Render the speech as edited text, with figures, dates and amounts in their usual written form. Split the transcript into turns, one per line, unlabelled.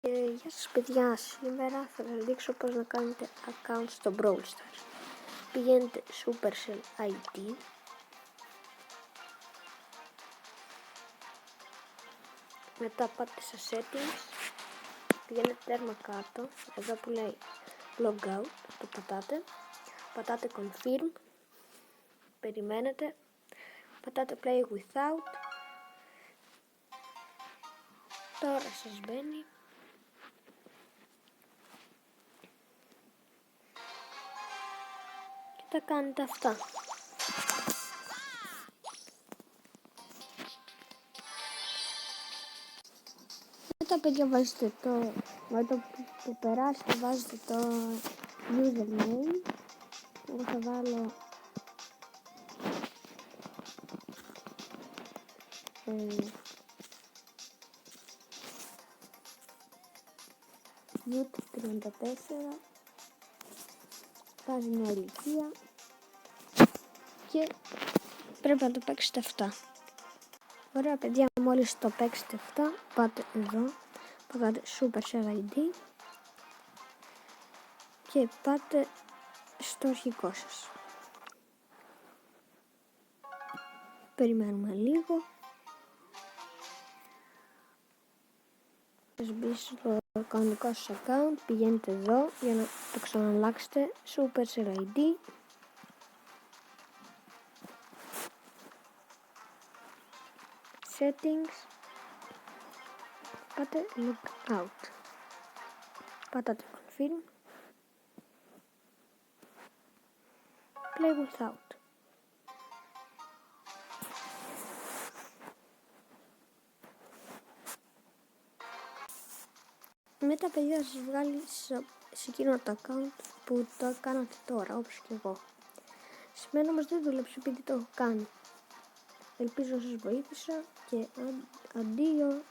Γεια σας παιδιά, σήμερα θα σας δείξω πώς να κάνετε account στο Brawl Stars. Πηγαίνετε Supercell ID, μετά πάτε στα settings, πηγαίνετε τέρμα κάτω, εδώ που λέει logout, το πατάτε confirm, περιμένετε, πατάτε play without, τώρα σας μπαίνει. Τα κάνετε αυτά. Μετά παιδιά βάζετε με το που περάσετε βάζετε το username. Εγώ θα βάλω YouTube34, βάζει μια ηλικία και πρέπει να το παίξετε αυτά. Ωραία παιδιά, μόλις το παίξετε αυτά, πάτε εδώ, πατάτε Supercell ID και πάτε στο αρχικό σας. Περιμένουμε λίγο. Σας μπει στο κανονικό σας account, πηγαίνετε εδώ για να το ξαναλλάξετε, Supercell ID. Settings, πάτε logout, πατάτε confirm, play without. Μετά παιδιά θα σας βγάλει σε εκείνο το account που το κάνατε τώρα, όπως και εγώ. Σημαίνει όμως δεν δούλεψε επειδή το έχω κάνει. Ελπίζω να σας βοήθησα και αντίο.